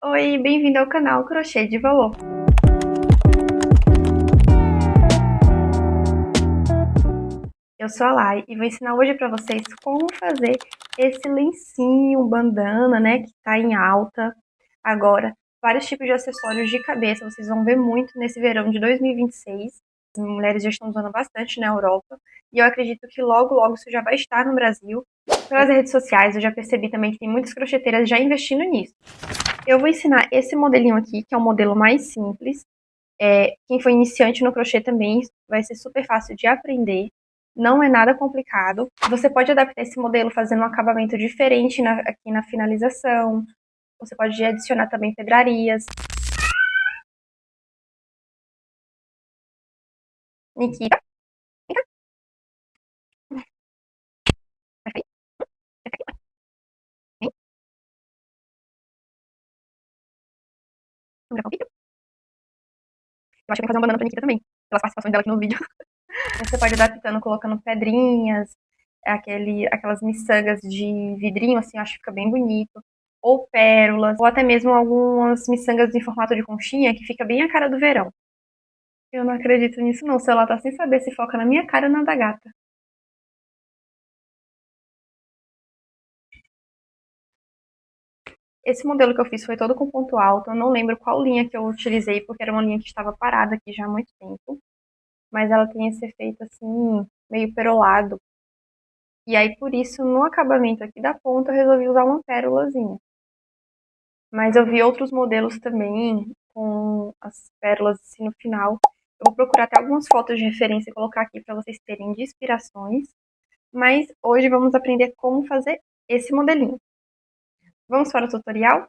Oi, bem-vindo ao canal Crochê de Valor. Eu sou a Lai e vou ensinar hoje para vocês como fazer esse lencinho, bandana, né, que tá em alta agora. Vários tipos de acessórios de cabeça, vocês vão ver muito nesse verão de 2026. As mulheres já estão usando bastante na Europa e eu acredito que logo, logo isso já vai estar no Brasil. Pelas redes sociais eu já percebi também que tem muitas crocheteiras já investindo nisso. Eu vou ensinar esse modelinho aqui, que é o modelo mais simples. Quem foi iniciante no crochê também vai ser super fácil de aprender. Não é nada complicado. Você pode adaptar esse modelo fazendo um acabamento diferente aqui na finalização. Você pode adicionar também pedrarias. Nikita. Eu acho que eu vou fazer uma banana pra Nikita também, pelas participações dela aqui no vídeo. Você pode adaptando, colocando pedrinhas, aquelas miçangas de vidrinho, assim, eu acho que fica bem bonito. Ou pérolas, ou até mesmo algumas miçangas em formato de conchinha, que fica bem a cara do verão. Eu não acredito nisso não, o celular tá sem saber se foca na minha cara ou na da gata. Esse modelo que eu fiz foi todo com ponto alto, eu não lembro qual linha que eu utilizei, porque era uma linha que estava parada aqui já há muito tempo. Mas ela tem esse efeito assim, meio perolado. E aí, por isso, no acabamento aqui da ponta, eu resolvi usar uma pérolazinha. Mas eu vi outros modelos também, com as pérolas assim no final. Eu vou procurar até algumas fotos de referência e colocar aqui para vocês terem de inspirações. Mas hoje vamos aprender como fazer esse modelinho. Vamos para o tutorial?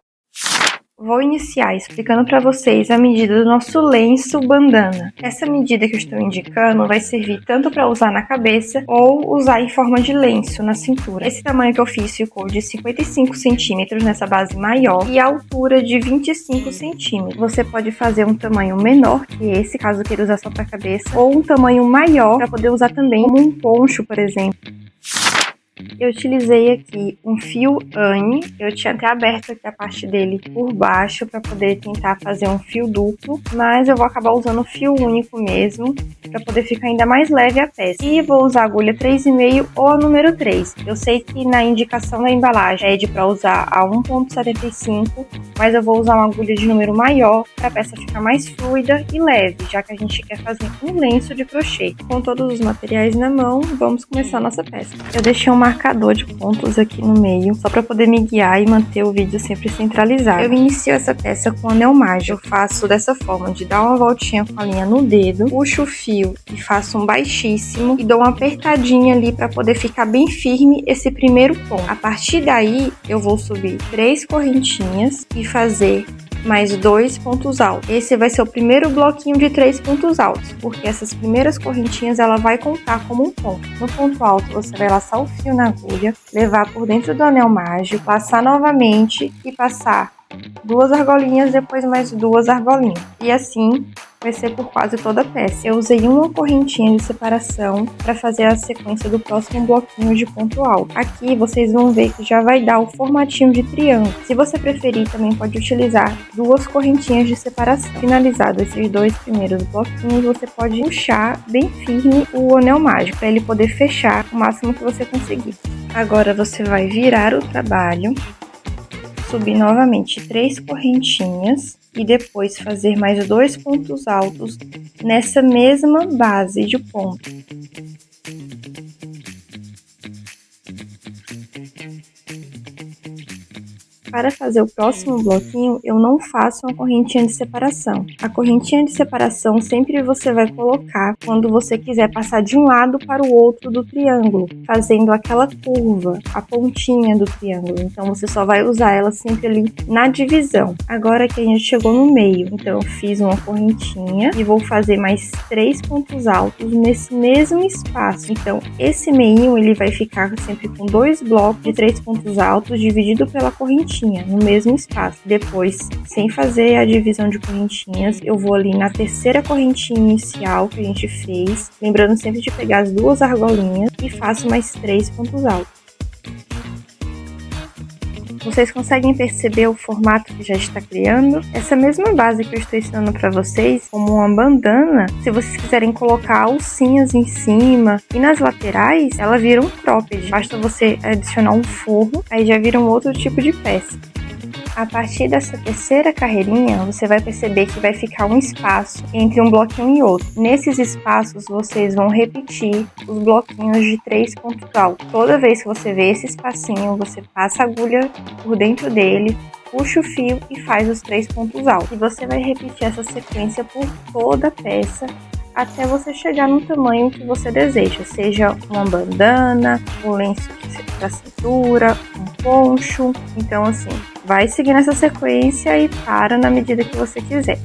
Vou iniciar explicando para vocês a medida do nosso lenço bandana. Essa medida que eu estou indicando vai servir tanto para usar na cabeça ou usar em forma de lenço na cintura. Esse tamanho que eu fiz ficou de 55 centímetros nessa base maior e a altura de 25 centímetros. Você pode fazer um tamanho menor que esse, caso queira usar só para cabeça, ou um tamanho maior para poder usar também como um poncho, por exemplo. Eu utilizei aqui um fio Anne, eu tinha até aberto aqui a parte dele por baixo para poder tentar fazer um fio duplo, mas eu vou acabar usando o fio único mesmo, para poder ficar ainda mais leve a peça. E vou usar a agulha 3,5 ou a número 3. Eu sei que na indicação da embalagem pede para usar a 1,75, mas eu vou usar uma agulha de número maior para a peça ficar mais fluida e leve, já que a gente quer fazer um lenço de crochê. Com todos os materiais na mão, vamos começar a nossa peça. Eu deixei um marcador de pontos aqui no meio, só para poder me guiar e manter o vídeo sempre centralizado. Eu inicio essa peça com anel mágico. Eu faço dessa forma, de dar uma voltinha com a linha no dedo, puxo o fio e faço um baixíssimo e dou uma apertadinha ali para poder ficar bem firme esse primeiro ponto. A partir daí, eu vou subir 3 correntinhas e fazer mais 2 pontos altos. Esse vai ser o primeiro bloquinho de 3 pontos altos, porque essas primeiras correntinhas ela vai contar como um ponto. No ponto alto você vai laçar o fio na agulha, levar por dentro do anel mágico, passar novamente e passar 2 argolinhas, depois mais 2 argolinhas. E assim vai ser por quase toda a peça. Eu usei uma correntinha de separação para fazer a sequência do próximo bloquinho de ponto alto. Aqui vocês vão ver que já vai dar o formatinho de triângulo. Se você preferir, também pode utilizar 2 correntinhas de separação. Finalizado esses 2 primeiros bloquinhos, você pode puxar bem firme o anel mágico, para ele poder fechar o máximo que você conseguir. Agora você vai virar o trabalho, subir novamente 3 correntinhas e depois fazer mais 2 pontos altos nessa mesma base de ponto. Para fazer o próximo bloquinho, eu não faço uma correntinha de separação. A correntinha de separação sempre você vai colocar quando você quiser passar de um lado para o outro do triângulo, fazendo aquela curva, a pontinha do triângulo. Então, você só vai usar ela sempre ali na divisão. Agora que a gente chegou no meio, então eu fiz uma correntinha e vou fazer mais 3 pontos altos nesse mesmo espaço. Então, esse meinho ele vai ficar sempre com 2 blocos de 3 pontos altos dividido pela correntinha no mesmo espaço. Depois, sem fazer a divisão de correntinhas, eu vou ali na terceira correntinha inicial que a gente fez, lembrando sempre de pegar as 2 argolinhas e faço mais 3 pontos altos. Vocês conseguem perceber o formato que já está criando? Essa mesma base que eu estou ensinando para vocês, como uma bandana, se vocês quiserem colocar alcinhas em cima e nas laterais, ela vira um cropped. Basta você adicionar um forro, aí já vira um outro tipo de peça. A partir dessa terceira carreirinha, você vai perceber que vai ficar um espaço entre um bloquinho e outro. Nesses espaços, vocês vão repetir os bloquinhos de 3 pontos altos. Toda vez que você vê esse espacinho, você passa a agulha por dentro dele, puxa o fio e faz os 3 pontos altos. E você vai repetir essa sequência por toda a peça, até você chegar no tamanho que você deseja, seja uma bandana, um lenço para cintura, um poncho. Então assim, vai seguindo essa sequência e para na medida que você quiser.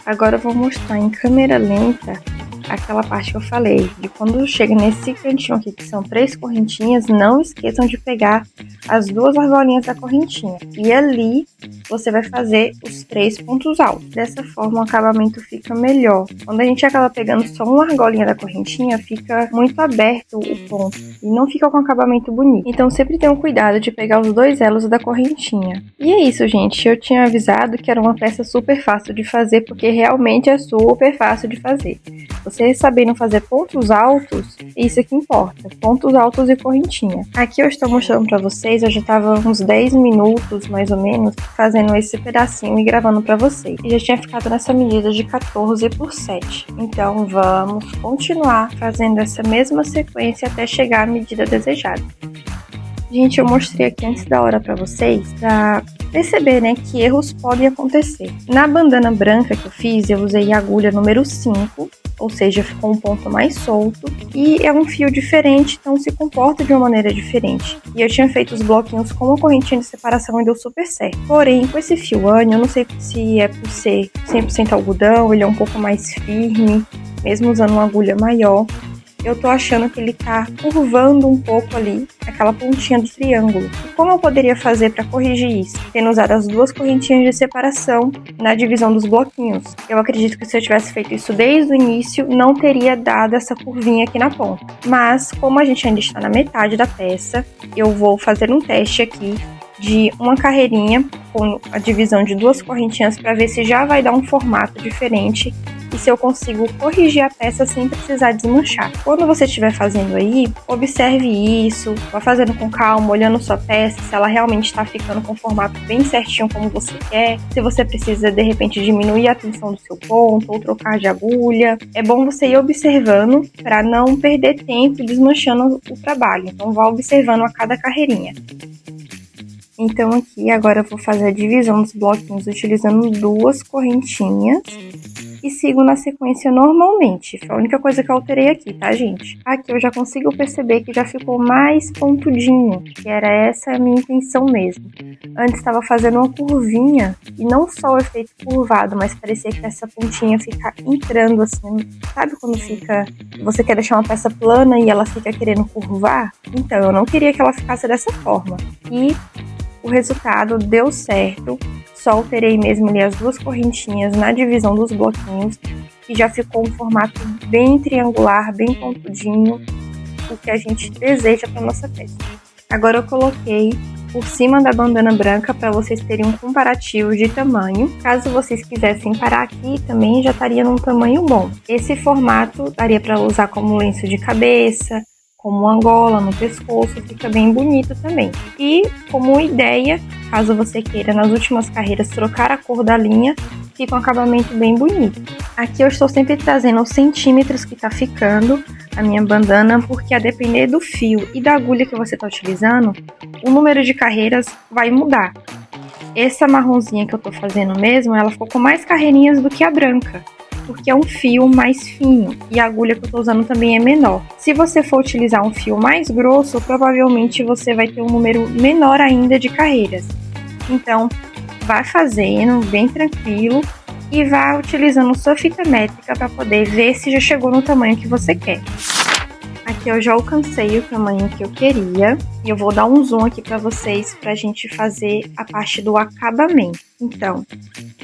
Agora eu vou mostrar em câmera lenta aquela parte que eu falei, de quando chega nesse cantinho aqui, que são 3 correntinhas, não esqueçam de pegar as 2 argolinhas da correntinha. E ali você vai fazer os 3 pontos altos. Dessa forma o acabamento fica melhor. Quando a gente acaba pegando só uma argolinha da correntinha, fica muito aberto o ponto e não fica com acabamento bonito. Então sempre tenham cuidado de pegar os 2 elos da correntinha. E é isso, gente. Eu tinha avisado que era uma peça super fácil de fazer, porque realmente é super fácil de fazer. Você sabendo fazer pontos altos, isso é que importa. Pontos altos e correntinha. Aqui eu estou mostrando pra vocês, eu já tava uns 10 minutos, mais ou menos, fazendo esse pedacinho e gravando pra vocês. E já tinha ficado nessa medida de 14 por 7. Então vamos continuar fazendo essa mesma sequência até chegar à medida desejada. Gente, eu mostrei aqui antes da hora pra vocês, pra perceber, né, que erros podem acontecer. Na bandana branca que eu fiz, eu usei a agulha número 5, ou seja, ficou um ponto mais solto, e é um fio diferente, então se comporta de uma maneira diferente. E eu tinha feito os bloquinhos com uma correntinha de separação e deu super certo. Porém, com esse fio Anne, eu não sei se é por ser 100% algodão, ele é um pouco mais firme, mesmo usando uma agulha maior. Eu tô achando que ele tá curvando um pouco ali, aquela pontinha do triângulo. E como eu poderia fazer para corrigir isso? Tendo usado as 2 correntinhas de separação na divisão dos bloquinhos. Eu acredito que se eu tivesse feito isso desde o início, não teria dado essa curvinha aqui na ponta. Mas, como a gente ainda está na metade da peça, eu vou fazer um teste aqui de uma carreirinha com a divisão de 2 correntinhas para ver se já vai dar um formato diferente e se eu consigo corrigir a peça sem precisar desmanchar. Quando você estiver fazendo aí, observe isso, vá fazendo com calma, olhando sua peça, se ela realmente está ficando com o formato bem certinho como você quer, se você precisa de repente diminuir a tensão do seu ponto ou trocar de agulha. É bom você ir observando para não perder tempo desmanchando o trabalho, então vá observando a cada carreirinha. Então aqui agora eu vou fazer a divisão dos bloquinhos utilizando 2 correntinhas e sigo na sequência normalmente. Foi a única coisa que eu alterei aqui, tá, gente? Aqui eu já consigo perceber que já ficou mais pontudinho, que era essa a minha intenção mesmo. Antes estava fazendo uma curvinha e não só o efeito curvado, mas parecia que essa pontinha fica entrando assim. Sabe quando fica... Você quer deixar uma peça plana e ela fica querendo curvar? Então, eu não queria que ela ficasse dessa forma. E o resultado deu certo, só alterei mesmo ali as 2 correntinhas na divisão dos bloquinhos e já ficou um formato bem triangular, bem pontudinho, o que a gente deseja para nossa peça. Agora eu coloquei por cima da bandana branca para vocês terem um comparativo de tamanho. Caso vocês quisessem parar aqui, também já estaria num tamanho bom. Esse formato daria para usar como lenço de cabeça, como angola no pescoço, fica bem bonito também. E como ideia, caso você queira nas últimas carreiras trocar a cor da linha, fica um acabamento bem bonito. Aqui eu estou sempre trazendo os centímetros que tá ficando a minha bandana, porque a depender do fio e da agulha que você tá utilizando, o número de carreiras vai mudar. Essa marronzinha que eu tô fazendo mesmo, ela ficou com mais carreirinhas do que a branca, porque é um fio mais fino e a agulha que eu tô usando também é menor. Se você for utilizar um fio mais grosso, provavelmente você vai ter um número menor ainda de carreiras. Então, vai fazendo bem tranquilo e vá utilizando sua fita métrica para poder ver se já chegou no tamanho que você quer. Aqui eu já alcancei o tamanho que eu queria e eu vou dar um zoom aqui para vocês para a gente fazer a parte do acabamento. Então,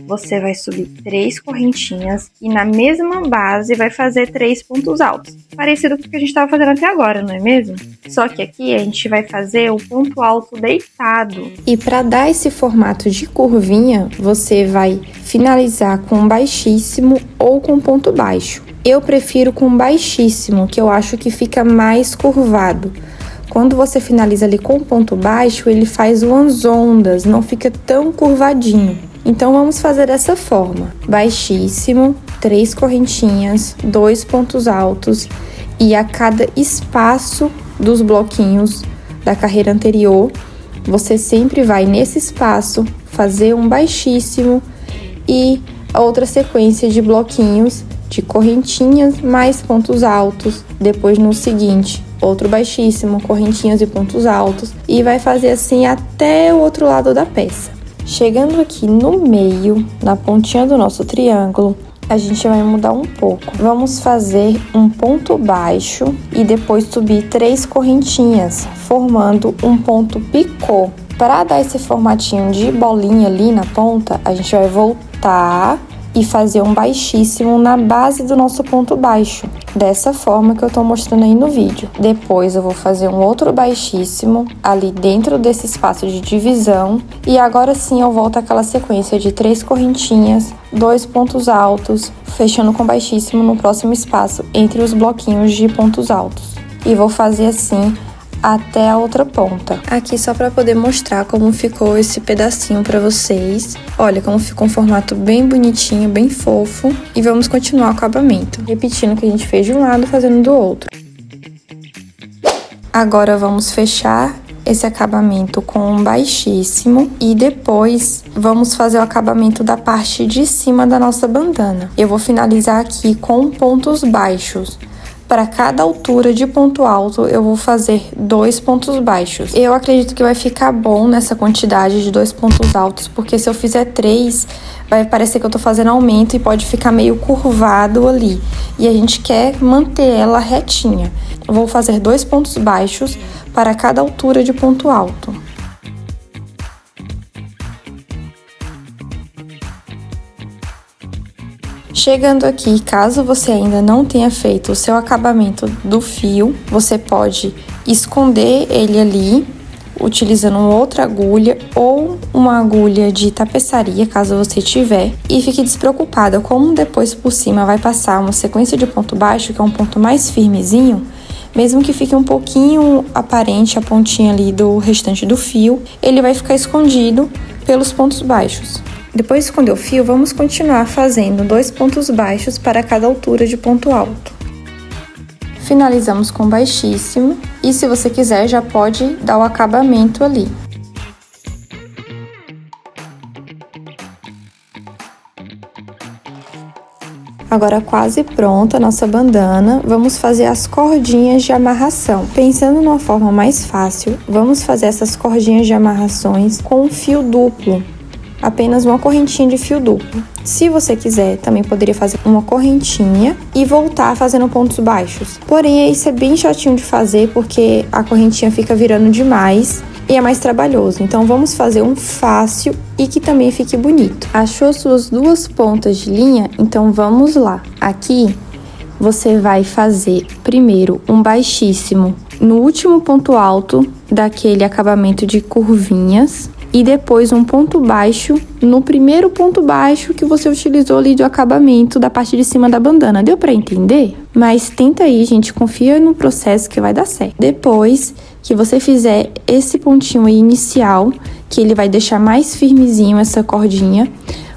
você vai subir 3 correntinhas e na mesma base vai fazer 3 pontos altos. Parecido com o que a gente estava fazendo até agora, não é mesmo? Só que aqui a gente vai fazer o ponto alto deitado. E para dar esse formato de curvinha, você vai finalizar com baixíssimo ou com ponto baixo. Eu prefiro com baixíssimo, que eu acho que fica mais curvado. Quando você finaliza ali com ponto baixo, ele faz umas ondas, não fica tão curvadinho. Então, vamos fazer dessa forma. Baixíssimo, 3 correntinhas, 2 pontos altos e a cada espaço dos bloquinhos da carreira anterior, você sempre vai nesse espaço fazer um baixíssimo e a outra sequência de bloquinhos de correntinhas mais pontos altos. Depois, no seguinte, outro baixíssimo, correntinhas e pontos altos, e vai fazer assim até o outro lado da peça. Chegando aqui no meio, na pontinha do nosso triângulo, a gente vai mudar um pouco. Vamos fazer um ponto baixo e depois subir 3 correntinhas, formando um ponto picô. Para dar esse formatinho de bolinha ali na ponta, a gente vai voltar e fazer um baixíssimo na base do nosso ponto baixo, dessa forma que eu tô mostrando aí no vídeo. Depois eu vou fazer um outro baixíssimo ali dentro desse espaço de divisão e agora sim eu volto àquela sequência de 3 correntinhas, 2 pontos altos, fechando com baixíssimo no próximo espaço entre os bloquinhos de pontos altos. E vou fazer assim até a outra ponta. Aqui só para poder mostrar como ficou esse pedacinho para vocês. Olha como ficou um formato bem bonitinho, bem fofo. E vamos continuar o acabamento, repetindo o que a gente fez de um lado, fazendo do outro. Agora vamos fechar esse acabamento com um baixíssimo e depois vamos fazer o acabamento da parte de cima da nossa bandana. Eu vou finalizar aqui com pontos baixos. Para cada altura de ponto alto, eu vou fazer 2 pontos baixos. Eu acredito que vai ficar bom nessa quantidade de 2 pontos altos, porque se eu fizer 3, vai parecer que eu tô fazendo aumento e pode ficar meio curvado ali. E a gente quer manter ela retinha. Eu vou fazer 2 pontos baixos para cada altura de ponto alto. Chegando aqui, caso você ainda não tenha feito o seu acabamento do fio, você pode esconder ele ali, utilizando outra agulha ou uma agulha de tapeçaria, caso você tiver. E fique despreocupada, como depois por cima vai passar uma sequência de ponto baixo, que é um ponto mais firmezinho, mesmo que fique um pouquinho aparente a pontinha ali do restante do fio, ele vai ficar escondido pelos pontos baixos. Depois de esconder o fio, vamos continuar fazendo 2 pontos baixos para cada altura de ponto alto. Finalizamos com baixíssimo e se você quiser já pode dar o acabamento ali. Agora quase pronta a nossa bandana, vamos fazer as cordinhas de amarração. Pensando numa forma mais fácil, vamos fazer essas cordinhas de amarrações com um fio duplo. Apenas uma correntinha de fio duplo. Se você quiser, também poderia fazer uma correntinha e voltar fazendo pontos baixos. Porém, isso é bem chatinho de fazer porque a correntinha fica virando demais e é mais trabalhoso. Então, vamos fazer um fácil e que também fique bonito. Achou suas 2 pontas de linha? Então, vamos lá. Aqui, você vai fazer primeiro um baixíssimo no último ponto alto daquele acabamento de curvinhas. E depois um ponto baixo no primeiro ponto baixo que você utilizou ali do acabamento da parte de cima da bandana. Deu pra entender? Mas tenta aí, gente, confia no processo que vai dar certo. Depois que você fizer esse pontinho aí inicial, que ele vai deixar mais firmezinho essa cordinha,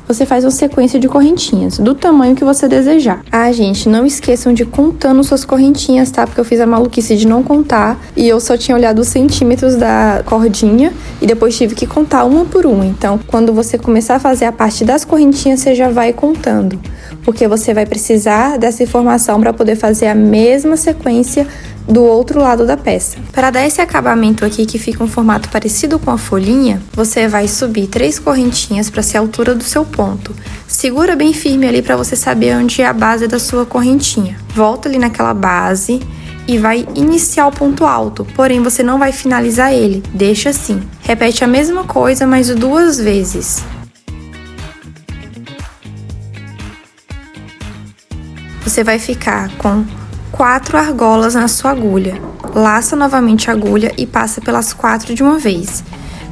você faz uma sequência de correntinhas, do tamanho que você desejar. Ah, gente, não esqueçam de contando suas correntinhas, tá? Porque eu fiz a maluquice de não contar e eu só tinha olhado os centímetros da cordinha e depois tive que contar uma por uma. Então, quando você começar a fazer a parte das correntinhas, você já vai contando, porque você vai precisar dessa informação para poder fazer a mesma sequência do outro lado da peça. Para dar esse acabamento aqui, que fica um formato parecido com a folhinha, você vai subir 3 correntinhas para ser a altura do seu ponto. Segura bem firme ali para você saber onde é a base da sua correntinha. Volta ali naquela base e vai iniciar o ponto alto, porém você não vai finalizar ele, deixa assim. Repete a mesma coisa, mas 2 vezes. você vai ficar com 4 argolas na sua agulha. Laça novamente a agulha e passa pelas 4 de uma vez.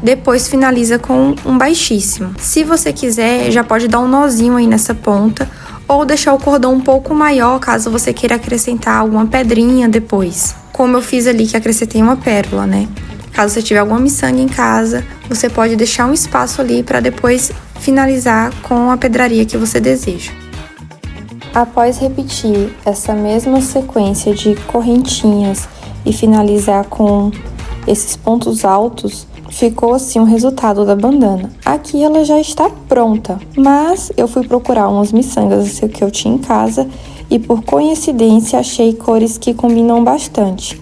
Depois finaliza com um baixíssimo. Se você quiser, já pode dar um nozinho aí nessa ponta ou deixar o cordão um pouco maior, caso você queira acrescentar alguma pedrinha depois. Como eu fiz ali, que acrescentei uma pérola, né? Caso você tiver alguma miçanga em casa, você pode deixar um espaço ali para depois finalizar com a pedraria que você deseja. Após repetir essa mesma sequência de correntinhas e finalizar com esses pontos altos, ficou assim o resultado da bandana. Aqui ela já está pronta, mas eu fui procurar umas miçangas que eu tinha em casa e por coincidência achei cores que combinam bastante.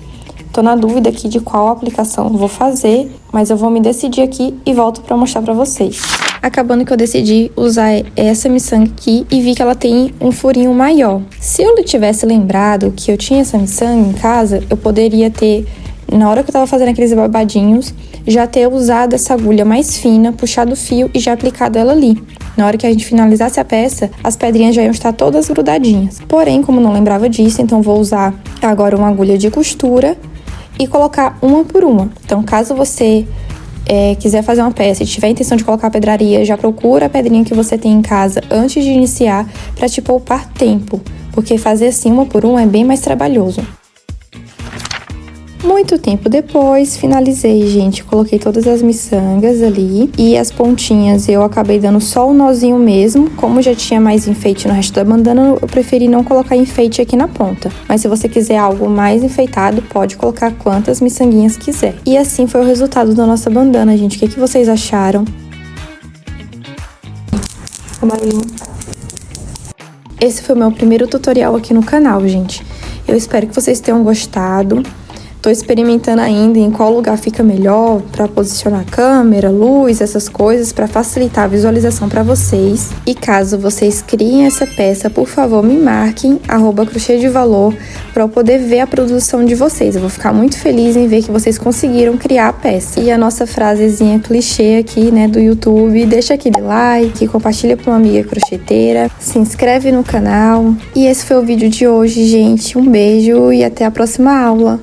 Tô na dúvida aqui de qual aplicação vou fazer, mas eu vou me decidir aqui e volto para mostrar para vocês. Acabando que eu decidi usar essa miçanga aqui e vi que ela tem um furinho maior. Se eu tivesse lembrado que eu tinha essa miçanga em casa, eu poderia ter, na hora que eu tava fazendo aqueles babadinhos, já ter usado essa agulha mais fina, puxado o fio e já aplicado ela ali. Na hora que a gente finalizasse a peça, as pedrinhas já iam estar todas grudadinhas. Porém, como não lembrava disso, então vou usar agora uma agulha de costura e colocar uma por uma. Então, caso você quiser fazer uma peça e tiver a intenção de colocar a pedraria, já procura a pedrinha que você tem em casa antes de iniciar para te poupar tempo, porque fazer assim uma por uma é bem mais trabalhoso. Muito tempo depois, finalizei, gente. Coloquei todas as miçangas ali e as pontinhas eu acabei dando só o nozinho mesmo. Como já tinha mais enfeite no resto da bandana, eu preferi não colocar enfeite aqui na ponta. Mas se você quiser algo mais enfeitado, pode colocar quantas miçanguinhas quiser. E assim foi o resultado da nossa bandana, gente. O que vocês acharam? Esse foi o meu primeiro tutorial aqui no canal, gente. Eu espero que vocês tenham gostado. Tô experimentando ainda em qual lugar fica melhor para posicionar a câmera, luz, essas coisas, para facilitar a visualização para vocês. E caso vocês criem essa peça, por favor, me marquem, @crochêdevalor, para eu poder ver a produção de vocês. Eu vou ficar muito feliz em ver que vocês conseguiram criar a peça. E a nossa frasezinha clichê aqui, né, do YouTube, deixa aquele like, compartilha com uma amiga crocheteira, se inscreve no canal. E esse foi o vídeo de hoje, gente. Um beijo e até a próxima aula.